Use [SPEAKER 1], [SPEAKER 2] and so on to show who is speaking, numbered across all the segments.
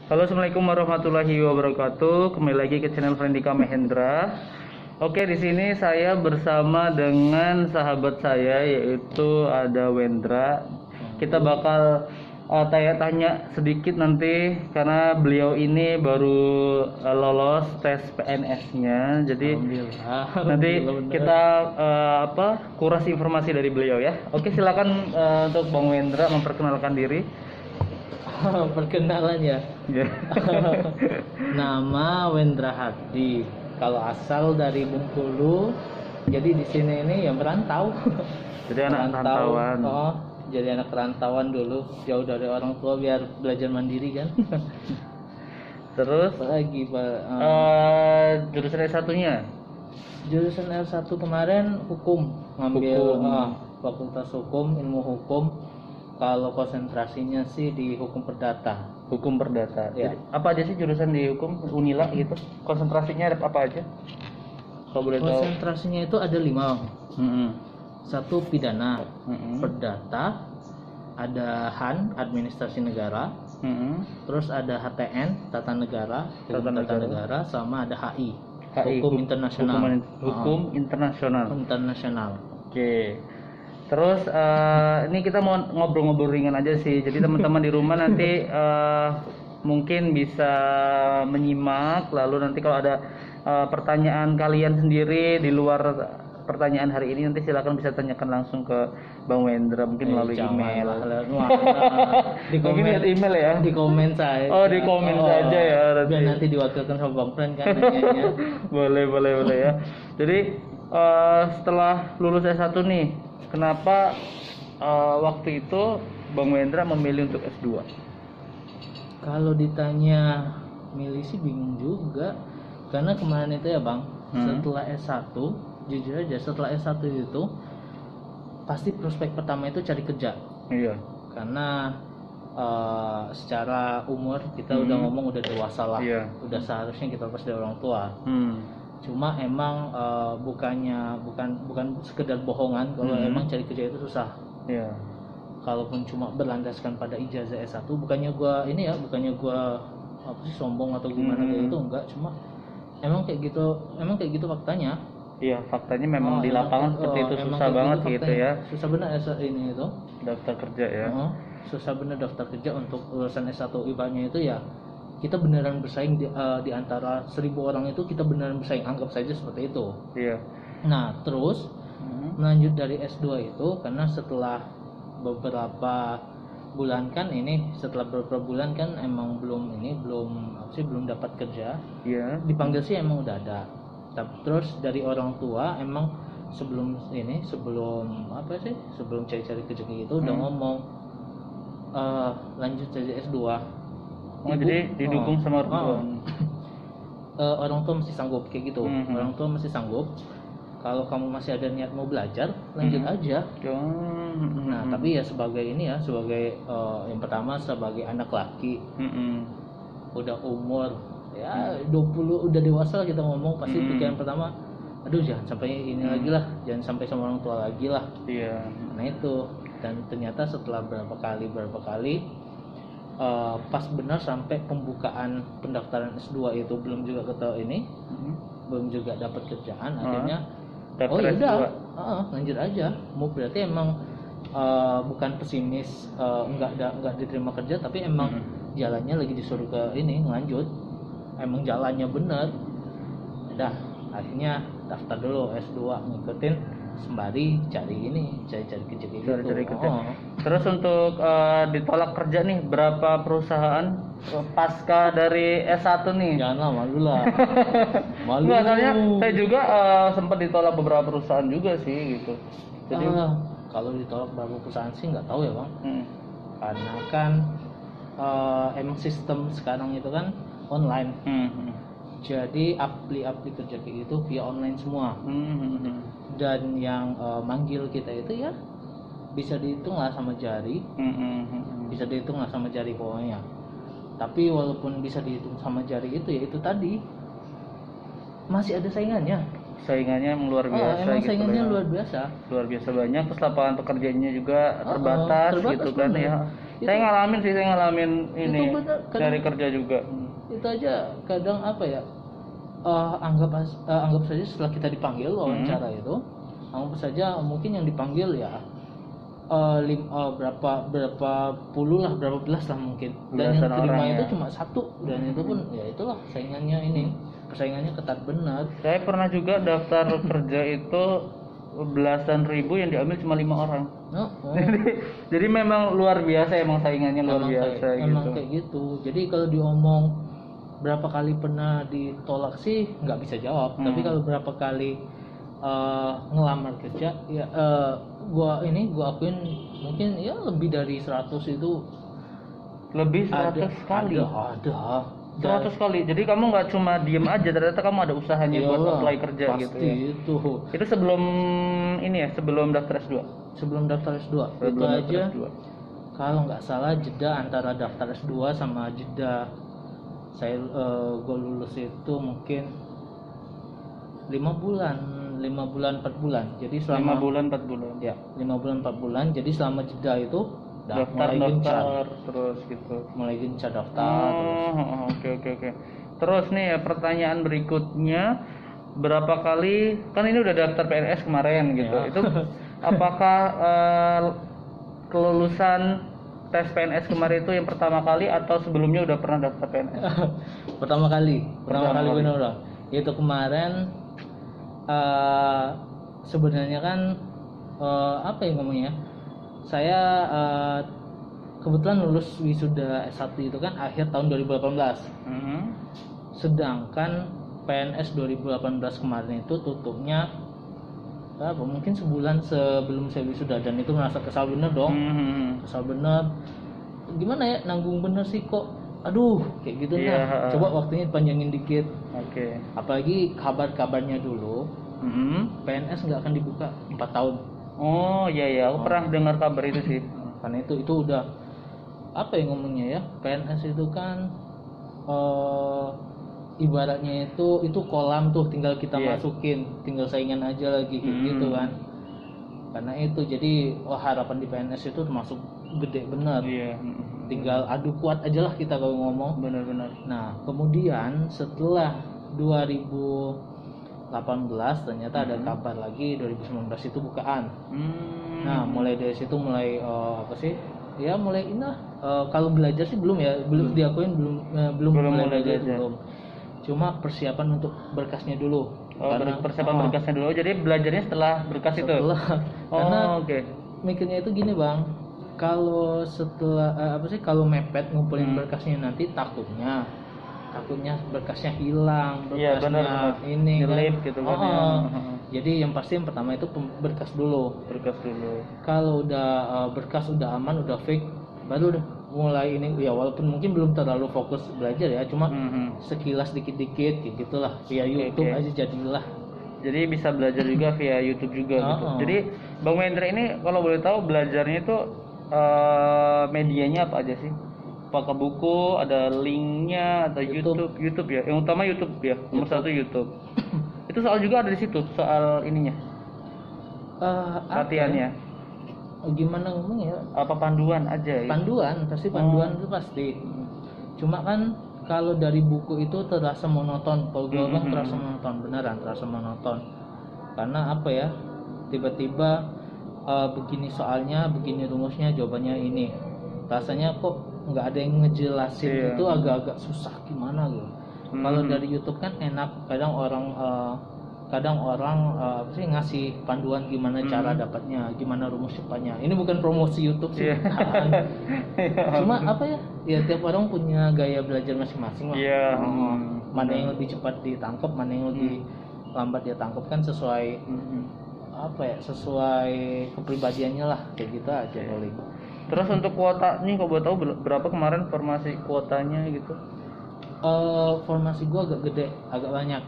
[SPEAKER 1] Halo, assalamualaikum warahmatullahi wabarakatuh. Kembali lagi ke channel Frendika Mahendra. Oke, di sini saya bersama dengan sahabat saya yaitu ada Wendra. Kita bakal tanya-tanya sedikit nanti karena beliau ini baru lolos tes PNS-nya. Jadi nanti kita kuras informasi dari beliau ya. Oke, silakan untuk Bang Wendra memperkenalkan diri.
[SPEAKER 2] Perkenalan ya. Nama Wendra Hardi. Kalau asal dari Bengkulu, jadi di sini ini yang merantau.
[SPEAKER 1] Jadi anak rantauan.
[SPEAKER 2] Oh, jadi anak rantauan dulu, jauh dari orang tua biar belajar mandiri kan.
[SPEAKER 1] Terus
[SPEAKER 2] Lagi Pak.
[SPEAKER 1] Jurusan S1-nya?
[SPEAKER 2] Jurusan R1 kemarin hukum, ngambil
[SPEAKER 1] Hukum.
[SPEAKER 2] Fakultas Hukum, Ilmu Hukum. Kalau konsentrasinya sih di hukum perdata.
[SPEAKER 1] Hukum perdata.
[SPEAKER 2] Ya.
[SPEAKER 1] Jadi, apa aja sih jurusan di hukum Unila gitu? Konsentrasinya ada apa aja? Kalau boleh tahu.
[SPEAKER 2] Konsentrasinya itu ada 5.
[SPEAKER 1] Mm-mm.
[SPEAKER 2] 1 pidana,
[SPEAKER 1] Mm-mm.
[SPEAKER 2] perdata, ada HAN, administrasi negara,
[SPEAKER 1] Mm-mm.
[SPEAKER 2] terus ada HTN, tata negara,
[SPEAKER 1] Tata
[SPEAKER 2] negara, sama ada HI,
[SPEAKER 1] HI,
[SPEAKER 2] hukum internasional.
[SPEAKER 1] Hukum internasional.
[SPEAKER 2] Internasional.
[SPEAKER 1] Oke. Terus ini kita mau ngobrol-ngobrol ringan aja sih. Jadi teman-teman di rumah nanti mungkin bisa menyimak. Lalu nanti kalau ada pertanyaan kalian sendiri di luar pertanyaan hari ini, nanti silakan bisa tanyakan langsung ke Bang Wendra, mungkin melalui email.
[SPEAKER 2] Di
[SPEAKER 1] Mungkin
[SPEAKER 2] komen,
[SPEAKER 1] lihat email ya.
[SPEAKER 2] di komen saya.
[SPEAKER 1] Oh, di komen saja ya.
[SPEAKER 2] Biar nanti diwakilkan sama Bang Fren kan nanyanya.
[SPEAKER 1] boleh ya. Jadi setelah lulus S1 nih, kenapa waktu itu Bang Wendra memilih untuk S2?
[SPEAKER 2] Kalau ditanya milih sih bingung juga. Karena kemarin itu ya Bang, setelah S1, jujur aja setelah S1 itu pasti prospek pertama itu cari kerja.
[SPEAKER 1] Iya.
[SPEAKER 2] Karena secara umur kita udah ngomong udah dewasa lah.
[SPEAKER 1] Iya.
[SPEAKER 2] Udah seharusnya kita lepas dari orang tua. Cuma emang bukan sekedar bohongan kalau emang cari kerja itu susah.
[SPEAKER 1] Iya.
[SPEAKER 2] Kalaupun cuma berlandaskan pada ijazah S1, bukannya gua apa sih sombong atau gimana kayak gitu, enggak, cuma emang kayak gitu faktanya.
[SPEAKER 1] Iya, faktanya memang di lapangan seperti itu susah banget gitu ya.
[SPEAKER 2] Susah benar ini itu.
[SPEAKER 1] Daftar kerja ya.
[SPEAKER 2] Susah benar daftar kerja untuk lulusan S1 IPA-nya itu ya. Kita beneran bersaing di antara 1000 orang itu, kita beneran bersaing, anggap saja seperti itu.
[SPEAKER 1] Iya.
[SPEAKER 2] Nah, terus lanjut dari S2 itu karena setelah beberapa bulan kan emang belum dapat kerja.
[SPEAKER 1] Iya.
[SPEAKER 2] Dipanggil sih emang udah ada. Terus dari orang tua emang sebelum cari-cari kerja kayak gitu udah ngomong lanjut jadi S2.
[SPEAKER 1] Jadi didukung sama orang tua.
[SPEAKER 2] Orang tua masih sanggup kayak gitu. Orang tua masih sanggup. Kalau kamu masih ada niat mau belajar, lanjut aja. Nah, tapi ya sebagai yang pertama sebagai anak laki, udah umur ya 20, udah dewasa lah kita ngomong, pasti pikiran pertama, aduh jangan sampai ini lagi lah, jangan sampai sama orang tua lagi lah.
[SPEAKER 1] Iya.
[SPEAKER 2] Nah itu, dan ternyata setelah berapa kali pas benar sampai pembukaan pendaftaran S2 itu belum juga belum juga dapat kerjaan, akhirnya oh ya udah, lanjut aja. Mau berarti emang bukan pesimis nggak diterima kerja, tapi emang jalannya lagi disuruh ke lanjut, emang jalannya bener. Udah, akhirnya daftar dulu S2, ngikutin sembari cari kerja kayak gitu.
[SPEAKER 1] Terus untuk ditolak kerja nih, berapa perusahaan pasca dari S1 nih?
[SPEAKER 2] Jangan lah, malu lah. Malu.
[SPEAKER 1] Nggak, soalnya saya juga sempat ditolak beberapa perusahaan juga sih gitu. Jadi
[SPEAKER 2] kalau ditolak beberapa perusahaan sih nggak tahu ya Bang. Karena kan emang sistem sekarang itu kan online. Jadi apli kerja kayak gitu via online semua. Dan yang manggil kita itu ya bisa dihitung lah sama jari. Bisa dihitung lah sama jari pokoknya. Tapi walaupun bisa dihitung sama jari itu, ya itu tadi masih ada saingannya.
[SPEAKER 1] Saingannya luar biasa.
[SPEAKER 2] Emang
[SPEAKER 1] gitu
[SPEAKER 2] saingannya
[SPEAKER 1] ya.
[SPEAKER 2] luar biasa
[SPEAKER 1] Luar biasa banyak. Terus lapangan pekerjaannya juga terbatas gitu kan
[SPEAKER 2] bener.
[SPEAKER 1] ya. Saya ngalamin sih, saya ngalamin ini
[SPEAKER 2] bener,
[SPEAKER 1] dari kerja juga.
[SPEAKER 2] Itu aja kadang apa ya, anggap saja setelah kita dipanggil wawancara itu, anggap saja mungkin yang dipanggil ya berapa puluh lah, berapa belas lah mungkin, dan yang
[SPEAKER 1] Belasan
[SPEAKER 2] terima
[SPEAKER 1] orang
[SPEAKER 2] itu
[SPEAKER 1] ya.
[SPEAKER 2] cuma satu, dan itu pun ya itulah saingannya ini, persaingannya ketat benar.
[SPEAKER 1] Saya pernah juga daftar kerja itu belasan ribu, yang diambil cuma 5 orang. Jadi memang luar biasa, emang saingannya luar biasa gitu.
[SPEAKER 2] Emang kayak gitu. Jadi kalau diomong berapa kali pernah ditolak sih nggak bisa jawab. Tapi kalau berapa kali ngelamar kerja ya, gua akuin mungkin ya lebih dari 100 itu.
[SPEAKER 1] Lebih 100 kali.
[SPEAKER 2] Ada
[SPEAKER 1] 100 kali. Jadi kamu nggak cuma diem aja, ternyata kamu ada usahanya buat
[SPEAKER 2] Iyalah,
[SPEAKER 1] apply kerja
[SPEAKER 2] pasti
[SPEAKER 1] gitu ya. Itu sebelum ini ya, sebelum daftar S2.
[SPEAKER 2] Sebelum daftar S2 itu
[SPEAKER 1] Sebelum daftar
[SPEAKER 2] aja.
[SPEAKER 1] S2.
[SPEAKER 2] Kalau nggak salah jeda antara daftar S2 sama jeda saya gue lulus itu mungkin 5 bulan 4 bulan. Jadi selama
[SPEAKER 1] 5 bulan 4 bulan.
[SPEAKER 2] ya 5 bulan 4 bulan. Jadi selama jeda itu
[SPEAKER 1] Daftar terus gitu.
[SPEAKER 2] mulai gencar daftar terus.
[SPEAKER 1] Oke. Terus nih ya, pertanyaan berikutnya, berapa kali, kan ini udah daftar PNS kemarin gitu.
[SPEAKER 2] Ya.
[SPEAKER 1] Itu apakah kelulusan tes PNS kemarin itu yang pertama kali atau sebelumnya udah pernah daftar PNS?
[SPEAKER 2] Pertama kali benar orang. Itu kemarin sebenarnya kan apa ya ngomongnya? Saya kebetulan lulus wisuda S1 itu kan akhir tahun 2018. Sedangkan PNS 2018 kemarin itu tutupnya apa? Mungkin sebulan sebelum saya wisuda, dan itu merasa kesal bener dong. Kesal bener. Gimana ya, nanggung bener sih kok. Aduh, kayak gitu nah. Coba waktunya dipanjangin dikit.
[SPEAKER 1] Oke.
[SPEAKER 2] Apalagi kabarnya dulu. PNS nggak akan dibuka 4 tahun.
[SPEAKER 1] Oh iya, aku pernah dengar kabar itu sih.
[SPEAKER 2] Karena itu udah apa ya ngomongnya ya, PNS itu kan ibaratnya itu kolam tuh, tinggal kita masukin, tinggal saingan aja lagi gitu kan. Karena itu jadi harapan di PNS itu termasuk gede bener. Tinggal adu kuat aja lah kita kalau ngomong.
[SPEAKER 1] Benar.
[SPEAKER 2] Nah kemudian setelah 2018 ternyata ada kabar lagi 2019 itu bukaan. Nah mulai dari situ mulai apa sih ya, mulai kalau belajar sih belum ya, belum diakuin, belum mulai belajar belum, cuma persiapan untuk berkasnya dulu.
[SPEAKER 1] Persiapan berkasnya dulu, jadi belajarnya setelah berkas itu.
[SPEAKER 2] Karena mikirnya itu gini bang, kalau setelah kalau mepet ngumpulin berkasnya nanti takutnya berkasnya hilang, berkasnya ini
[SPEAKER 1] delete gitu kan.
[SPEAKER 2] Jadi yang pasti yang pertama itu berkas dulu. Kalau udah berkas udah aman, udah fix, baru udah mulai ini ya, walaupun mungkin belum terlalu fokus belajar ya, cuma sekilas dikit-dikit kayak gitulah, via YouTube aja jadilah. Jadi
[SPEAKER 1] bisa belajar juga via YouTube juga gitu. Jadi Bang Wendra ini kalau boleh tahu belajarnya itu medianya apa aja sih? Apakah buku, ada linknya, atau YouTube ya? Yang utama YouTube ya, nomor satu YouTube. Itu soal juga ada di situ, soal ininya, latihannya.
[SPEAKER 2] Gimana ngomongnya?
[SPEAKER 1] Apa panduan aja? Ya?
[SPEAKER 2] Panduan itu pasti. Cuma kan kalau dari buku itu terasa monoton. Kalau gue kan terasa monoton, beneran terasa monoton. Karena apa ya? Tiba-tiba begini soalnya, begini rumusnya, jawabannya ini. Rasanya kok nggak ada yang ngejelasin, itu agak-agak susah gimana gitu. Kalau dari YouTube kan enak, kadang orang ngasih panduan gimana cara dapatnya, gimana rumus cepatnya. Ini bukan promosi YouTube sih. Cuma apa ya? Ya tiap orang punya gaya belajar masing-masing lah. Mana yang lebih cepat ditangkap, mana yang lebih lambat dia tangkap, kan sesuai sesuai kepribadiannya lah, kayak gitu aja paling.
[SPEAKER 1] Terus untuk kuota nih, kau boleh tahu berapa kemarin formasi kuotanya gitu?
[SPEAKER 2] Formasi gua agak gede, agak banyak,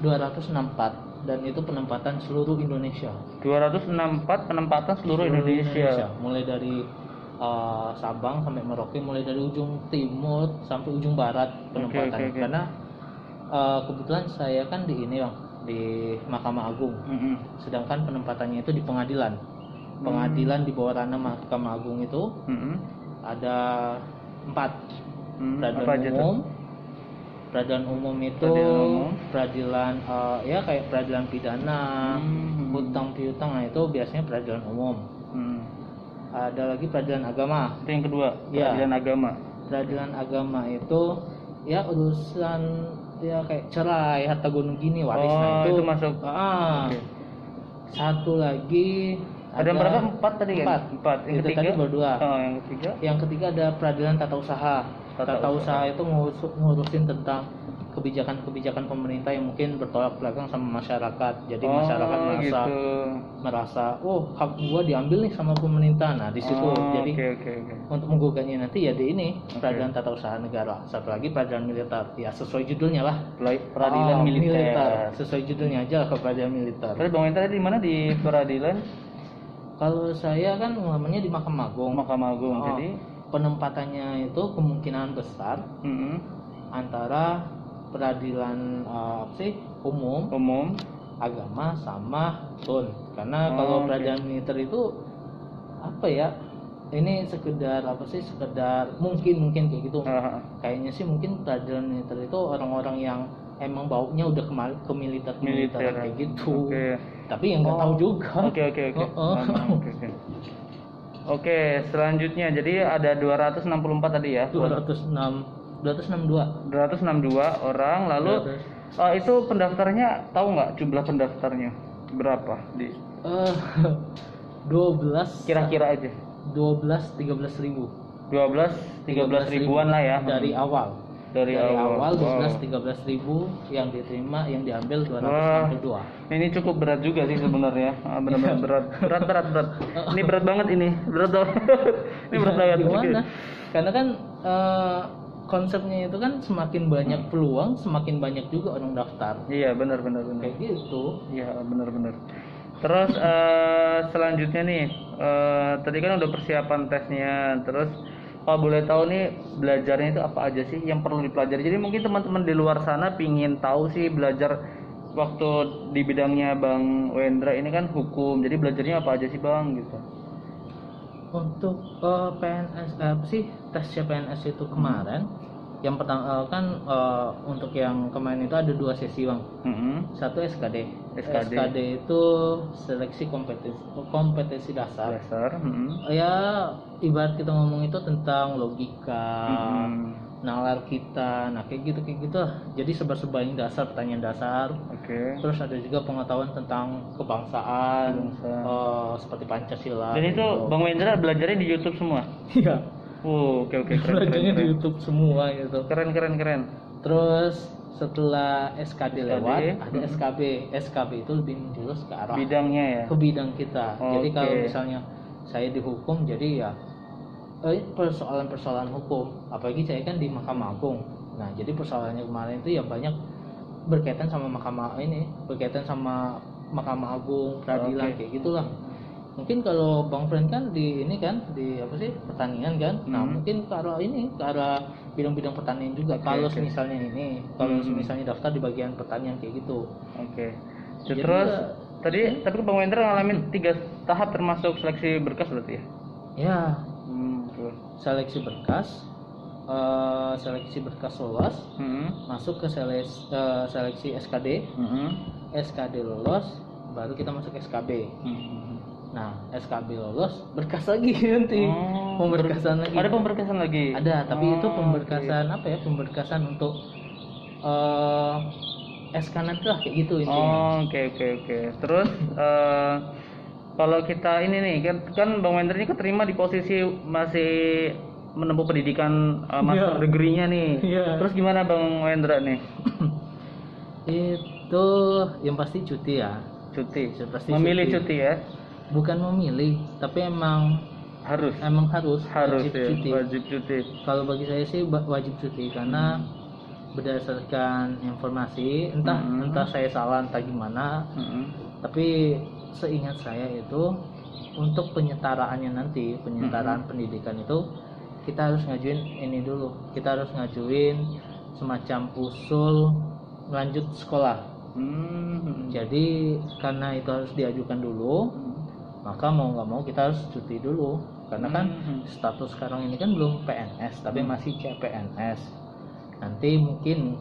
[SPEAKER 2] 264, dan itu penempatan seluruh Indonesia.
[SPEAKER 1] 264 penempatan seluruh Indonesia.
[SPEAKER 2] Mulai dari Sabang sampai Merauke, mulai dari ujung timur sampai ujung barat penempatan. Karena kebetulan saya kan di ini bang, di Mahkamah Agung. Sedangkan penempatannya itu di pengadilan di bawah ranah Mahkamah Agung itu. ada 4.
[SPEAKER 1] apa aja tuh?
[SPEAKER 2] umum. Peradilan umum itu
[SPEAKER 1] Peradilan umum.
[SPEAKER 2] peradilan ya kayak peradilan pidana, hutang piutang, nah itu biasanya peradilan umum. Ada lagi peradilan agama.
[SPEAKER 1] Itu yang kedua,
[SPEAKER 2] Ya.
[SPEAKER 1] peradilan agama.
[SPEAKER 2] Peradilan agama itu ya urusan ya kayak cerai, harta gonung gini, waris. Nah
[SPEAKER 1] itu masuk. Oke.
[SPEAKER 2] Satu lagi
[SPEAKER 1] Ada berapa? 4 tadi kan? 4. Yang
[SPEAKER 2] Itu
[SPEAKER 1] ketiga?
[SPEAKER 2] tadi baru 2.
[SPEAKER 1] Yang ketiga?
[SPEAKER 2] Yang ketiga ada peradilan tata usaha. Tata usaha itu ngurusin tentang kebijakan-kebijakan pemerintah yang mungkin bertolak belakang sama masyarakat. Jadi masyarakat merasa, oh hak gua diambil nih sama pemerintah. Nah di situ jadi untuk menggugatnya nanti ya di ini peradilan tata usaha negara. Satu lagi peradilan militer. Ya sesuai judulnya lah.
[SPEAKER 1] Peradilan militer.
[SPEAKER 2] Sesuai judulnya aja ke peradilan militer.
[SPEAKER 1] Terus Bang Wendra di mana di peradilan?
[SPEAKER 2] Kalau saya kan ngalamannya di Mahkamah Agung.
[SPEAKER 1] Jadi
[SPEAKER 2] penempatannya itu kemungkinan besar antara peradilan umum, agama sama tun. Karena kalau peradilan militer itu apa ya? Ini sekedar mungkin kayak gitu. Kayaknya sih mungkin peradilan militer itu orang-orang yang emang baunya udah ke militer kayak gitu. Tapi yang nggak tahu juga.
[SPEAKER 1] Oke, selanjutnya jadi ada 264 tadi ya.
[SPEAKER 2] 262
[SPEAKER 1] orang, lalu itu pendaftarnya tahu nggak jumlah pendaftarnya berapa di
[SPEAKER 2] 12
[SPEAKER 1] kira-kira aja
[SPEAKER 2] 13 ribu
[SPEAKER 1] 13 ribuan lah ya
[SPEAKER 2] dari awal 12-13 ribu yang diterima, yang diambil 262.
[SPEAKER 1] Ini cukup berat juga sih sebenarnya. Berat. Ini berat banget ini. Berat banget.
[SPEAKER 2] Gimana? Karena kan konsepnya itu kan semakin banyak peluang, semakin banyak juga orang daftar.
[SPEAKER 1] Iya, benar.
[SPEAKER 2] Kayak gitu.
[SPEAKER 1] Iya, benar. Terus selanjutnya nih, tadi kan udah persiapan tesnya, terus kalau boleh tahu nih belajarnya itu apa aja sih yang perlu dipelajari? Jadi mungkin teman-teman di luar sana pingin tahu sih belajar waktu di bidangnya Bang Wendra ini kan hukum. Jadi belajarnya apa aja sih Bang gitu?
[SPEAKER 2] Untuk PNS tesnya PNS itu kemarin yang pertama untuk yang kemarin itu ada 2 sesi Bang. Satu SKD itu seleksi kompetensi dasar. Ya ibarat kita ngomong itu tentang logika, nalar kita, nah kayak gitu lah. Jadi sebar-sebarin dasar, pertanyaan dasar. Terus ada juga pengetahuan tentang kebangsaan, seperti Pancasila.
[SPEAKER 1] Dan itu gitu. Bang Wendra belajarnya di YouTube semua?
[SPEAKER 2] Iya.
[SPEAKER 1] Oke, keren.
[SPEAKER 2] Di YouTube semua gitu.
[SPEAKER 1] Keren.
[SPEAKER 2] Terus setelah SKD lewat, ada SKB itu lebih menjurus ke arah
[SPEAKER 1] bidangnya ya,
[SPEAKER 2] ke bidang kita. Jadi kalau misalnya saya di hukum, jadi ya persoalan hukum, apalagi saya kan di Mahkamah Agung. Nah jadi persoalannya kemarin itu ya banyak berkaitan sama Mahkamah Agung, peradilan kayak gitulah. Mungkin kalau Bang Friend kan di pertanian kan. Nah, mungkin ke arah bidang-bidang pertanian juga. Kalau misalnya daftar di bagian pertanian kayak gitu.
[SPEAKER 1] Terus tapi Bang Wendra ngalamin 3 tahap termasuk seleksi berkas berarti ya?
[SPEAKER 2] Ya. Seleksi berkas lolos, masuk ke seleksi SKD. SKD lolos, baru kita masuk SKB. Nah, SKB lolos, berkas lagi nanti. Pemberkasan lagi.
[SPEAKER 1] Ada pemberkasan lagi?
[SPEAKER 2] Ada, tapi itu pemberkasan Pemberkasan untuk SK nanti lah, kayak gitu intinya.
[SPEAKER 1] Oke. Terus kalau kita ini nih, kan Bang Wendra ini keterima di posisi masih menempuh pendidikan master degree-nya nih. Terus gimana Bang Wendra nih?
[SPEAKER 2] Itu yang pasti cuti ya.
[SPEAKER 1] Memilih cuti ya?
[SPEAKER 2] Bukan memilih, tapi emang harus wajib cuti. Kalau bagi saya sih wajib cuti karena berdasarkan informasi, entah saya salah entah gimana, tapi seingat saya itu untuk penyetaraan pendidikan itu kita harus ngajuin ini dulu, kita harus ngajuin semacam usul lanjut sekolah. Jadi karena itu harus diajukan dulu, maka mau nggak mau kita harus cuti dulu. karena kan status sekarang ini kan belum PNS tapi masih CPNS. Nanti mungkin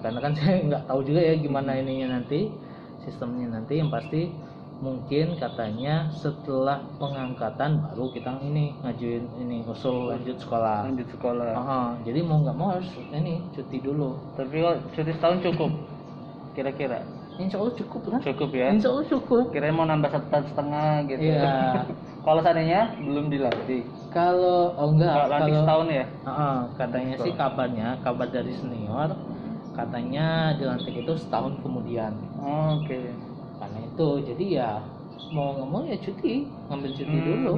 [SPEAKER 2] karena kan saya nggak tahu juga ya gimana ininya nanti sistemnya nanti, yang pasti mungkin katanya setelah pengangkatan baru kita ini ngajuin ini usul lanjut sekolah. Jadi mau nggak mau harus ini cuti dulu.
[SPEAKER 1] Tapi kok cuti setahun cukup kira-kira?
[SPEAKER 2] Insya Allah cukup kan?
[SPEAKER 1] Cukup ya?
[SPEAKER 2] Insya Allah cukup.
[SPEAKER 1] Kirain mau nambah 1,5 tahun gitu.
[SPEAKER 2] Iya.
[SPEAKER 1] Kalau seandainya belum dilatih.
[SPEAKER 2] Kalau enggak,
[SPEAKER 1] lantik setahun ya?
[SPEAKER 2] Katanya sih kabar dari senior, katanya dilantik itu setahun kemudian.
[SPEAKER 1] Oke.
[SPEAKER 2] Karena itu, jadi ya mau nggak mau ya cuti, ngambil cuti dulu.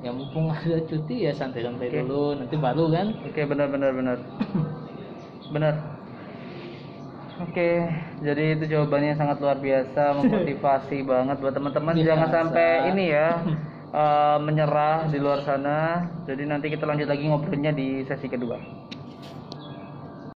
[SPEAKER 2] Ya mumpung ada cuti ya santai-santai dulu, nanti baru kan.
[SPEAKER 1] Oke, benar. Benar. Oke, jadi itu jawabannya sangat luar biasa, memotivasi banget buat teman-teman. Jangan sampai ini ya menyerah di luar sana. Jadi nanti kita lanjut lagi ngobrolnya di sesi kedua.